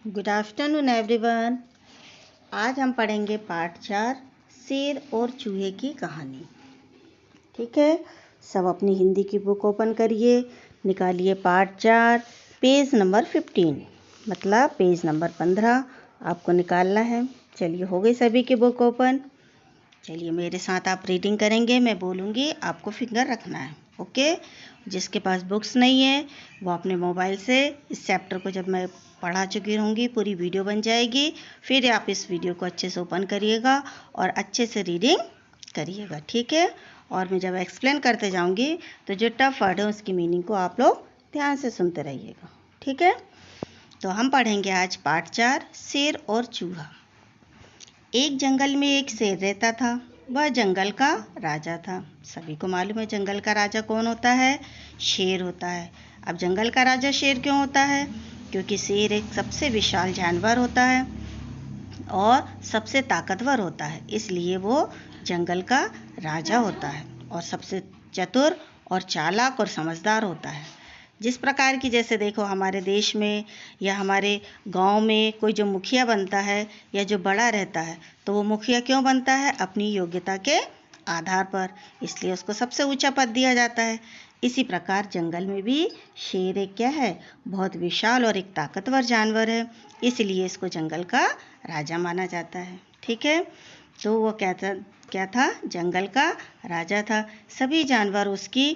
Good afternoon everyone. आज हम पढ़ेंगे पाठ 4 शेर और चूहे की कहानी। ठीक है, सब अपनी हिंदी की बुक ओपन करिए, निकालिए पाठ 4 पेज नंबर 15 मतलब पेज नंबर 15 आपको निकालना है। चलिए, हो गई सभी की बुक ओपन। चलिए मेरे साथ आप रीडिंग करेंगे, मैं बोलूँगी, आपको फिंगर रखना है। ओके, जिसके पास बुक्स नहीं है वो अपने मोबाइल से इस चैप्टर को, जब मैं पढ़ा चुकी रहूँगी, पूरी वीडियो बन जाएगी, फिर आप इस वीडियो को अच्छे से ओपन करिएगा और अच्छे से रीडिंग करिएगा। ठीक है, और मैं जब एक्सप्लेन करते जाऊँगी तो जो टफ वर्ड है उसकी मीनिंग को आप लोग ध्यान से सुनते रहिएगा। ठीक है, तो हम पढ़ेंगे आज पाठ 4 शेर और चूहा। एक जंगल में एक शेर रहता था। वह जंगल का राजा था। सभी को मालूम है जंगल का राजा कौन होता है? शेर होता है। अब जंगल का राजा शेर क्यों होता है? क्योंकि शेर एक सबसे विशाल जानवर होता है और सबसे ताकतवर होता है, इसलिए वो जंगल का राजा होता है और सबसे चतुर और चालाक और समझदार होता है। जिस प्रकार की, जैसे देखो, हमारे देश में या हमारे गांव में कोई जो मुखिया बनता है या जो बड़ा रहता है, तो वो मुखिया क्यों बनता है? अपनी योग्यता के आधार पर, इसलिए उसको सबसे ऊंचा पद दिया जाता है। इसी प्रकार जंगल में भी शेर एक क्या है? बहुत विशाल और एक ताकतवर जानवर है, इसलिए इसको जंगल का राजा माना जाता है। ठीक है, तो वो क्या था? जंगल का राजा था। सभी जानवर उसकी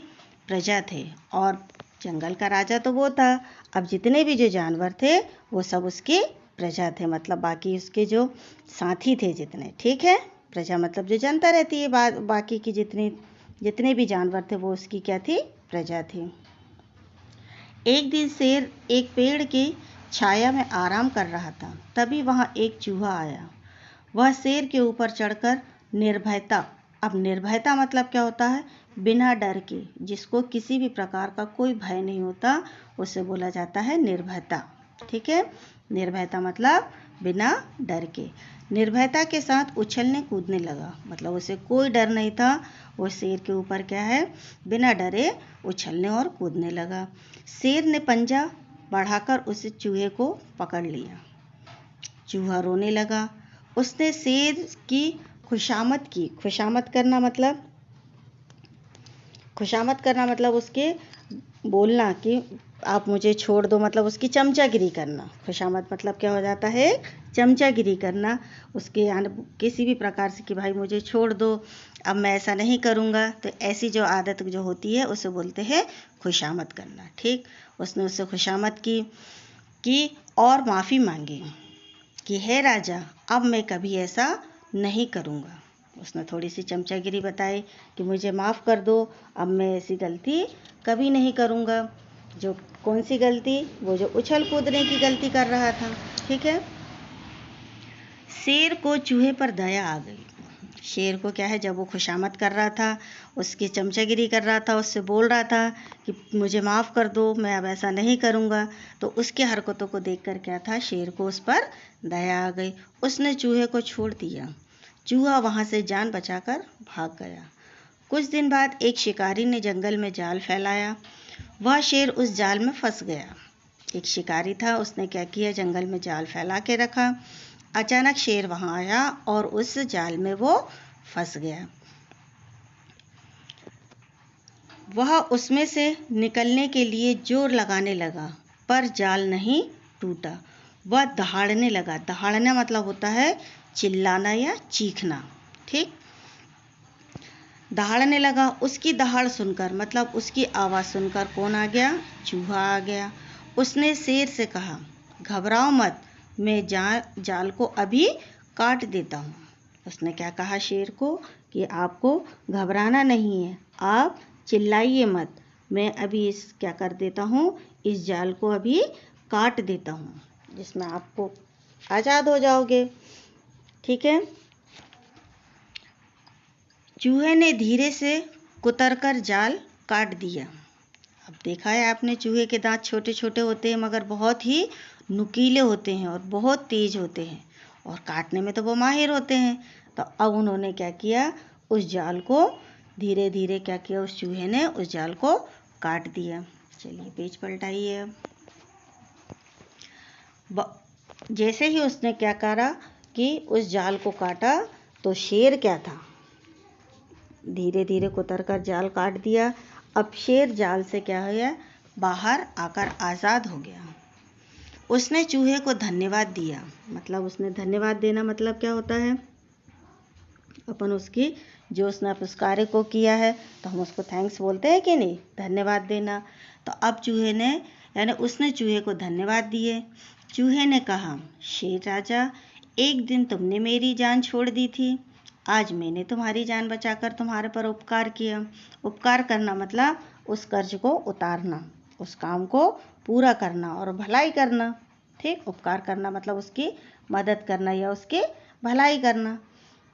प्रजा थे और जंगल का राजा तो वो था। अब जितने भी जो जानवर थे वो सब उसकी प्रजा थे, मतलब बाकी उसके जो साथी थे जितने। ठीक है, प्रजा मतलब जो जनता रहती है, बाकी की जितने भी जानवर थे वो उसकी क्या थी? प्रजा थी। एक दिन शेर एक पेड़ की छाया में आराम कर रहा था। तभी वहाँ एक चूहा आया। वह शेर के ऊपर चढ़कर निर्भयता, अब निर्भयता मतलब क्या होता है? बिना डर के, जिसको किसी भी प्रकार का कोई भय नहीं होता, उसे बोला जाता है निर्भयता। ठीक है, निर्भयता मतलब बिना डर के। निर्भयता के साथ उछलने कूदने लगा, मतलब उसे कोई डर नहीं था। वो शेर के ऊपर क्या है? बिना डरे उछलने और कूदने लगा। शेर ने पंजा बढ़ाकर उस चूहे को पकड़ लिया। चूहा रोने लगा। उसने शेर की खुशामद की। खुशामद करना मतलब उसके बोलना कि आप मुझे छोड़ दो, मतलब उसकी चमचागिरी करना। खुशामद मतलब क्या हो जाता है? चमचागिरी करना उसके, किसी भी प्रकार से कि भाई मुझे छोड़ दो, अब मैं ऐसा नहीं करूँगा। तो ऐसी जो आदत जो होती है उसे बोलते हैं खुशामद करना। ठीक, उसने उससे खुशामद की और माफ़ी मांगी कि हे राजा, अब मैं कभी ऐसा नहीं करूँगा। उसने थोड़ी सी चमचागिरी बताई कि मुझे माफ़ कर दो, अब मैं ऐसी गलती कभी नहीं करूँगा। जो कौन सी गलती? वो जो उछल कूदने की गलती कर रहा था। ठीक है, शेर को चूहे पर दया आ गई। शेर को क्या है, जब वो खुशामद कर रहा था, उसकी चमचागिरी कर रहा था, उससे बोल रहा था कि मुझे माफ़ कर दो, मैं अब ऐसा नहीं करूँगा, तो उसकी हरकतों को देखकर क्या था? शेर को उस पर दया आ गई। उसने चूहे को छोड़ दिया। चूहा वहाँ से जान बचाकर भाग गया। कुछ दिन बाद एक शिकारी ने जंगल में जाल फैलाया। वह शेर उस जाल में फंस गया। एक शिकारी था, उसने क्या किया? जंगल में जाल फैला के रखा। अचानक शेर वहाँ आया और उस जाल में वो फंस गया। वह उसमें से निकलने के लिए जोर लगाने लगा, पर जाल नहीं टूटा। वह दहाड़ने लगा। दहाड़ना मतलब होता है चिल्लाना या चीखना। ठीक, दहाड़ने लगा। उसकी दहाड़ सुनकर, मतलब उसकी आवाज़ सुनकर कौन आ गया? चूहा आ गया। उसने शेर से कहा, घबराओ मत, मैं जाल को अभी काट देता हूँ। उसने क्या कहा शेर को? कि आपको घबराना नहीं है, आप चिल्लाइए मत, मैं अभी क्या कर देता हूँ? इस जाल को अभी काट देता हूँ, जिसमें आपको आज़ाद हो जाओगे। ठीक है, चूहे ने धीरे से कुतरकर जाल काट दिया। अब देखा है आपने, चूहे के दांत छोटे छोटे होते हैं मगर बहुत ही नुकीले होते हैं और बहुत तेज होते हैं, और काटने में तो वो माहिर होते हैं। तो अब उन्होंने क्या किया? उस जाल को धीरे धीरे क्या किया? उस चूहे ने उस जाल को काट दिया। चलिए पेज पलटाइए। जैसे ही उसने क्या करा कि उस जाल को काटा तो शेर क्या था, धीरे धीरे कुतर कर जाल काट दिया। अब शेर जाल से क्या हो गया, बाहर आकर आज़ाद हो गया। उसने चूहे को धन्यवाद दिया, मतलब उसने धन्यवाद देना मतलब क्या होता है, अपन उसकी जो उसने उस कार्य को किया है तो हम उसको थैंक्स बोलते हैं कि नहीं, धन्यवाद देना। तो अब चूहे ने यानी उसने चूहे को धन्यवाद दिए। चूहे ने कहा, शेर राजा, एक दिन तुमने मेरी जान छोड़ दी थी, आज मैंने तुम्हारी जान बचाकर तुम्हारे पर उपकार किया। उपकार करना मतलब उस कर्ज को उतारना, उस काम को पूरा करना और भलाई करना। ठीक, उपकार करना मतलब उसकी मदद करना या उसकी भलाई करना।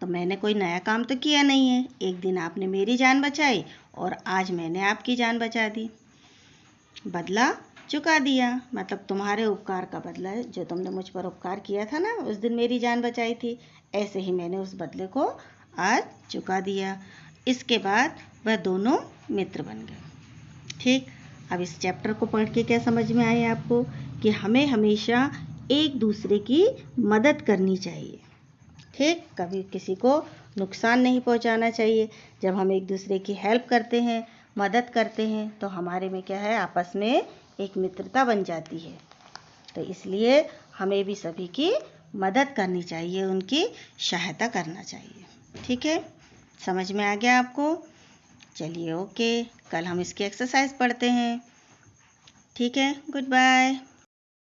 तो मैंने कोई नया काम तो किया नहीं है, एक दिन आपने मेरी जान बचाई और आज मैंने आपकी जान बचा दी। बदला चुका दिया, मतलब तुम्हारे उपकार का बदला है, जो तुमने मुझ पर उपकार किया था ना, उस दिन मेरी जान बचाई थी, ऐसे ही मैंने उस बदले को आज चुका दिया। इसके बाद वह दोनों मित्र बन गए। ठीक, अब इस चैप्टर को पढ़ के क्या समझ में आया आपको कि हमें हमेशा एक दूसरे की मदद करनी चाहिए। ठीक, कभी किसी को नुकसान नहीं पहुंचाना चाहिए। जब हम एक दूसरे की हेल्प करते हैं, मदद करते हैं, तो हमारे में क्या है, आपस में एक मित्रता बन जाती है। तो इसलिए हमें भी सभी की मदद करनी चाहिए, उनकी सहायता करना चाहिए। ठीक है, समझ में आ गया आपको? चलिए ओके, कल हम इसकी एक्सरसाइज पढ़ते हैं। ठीक है, गुड बाय।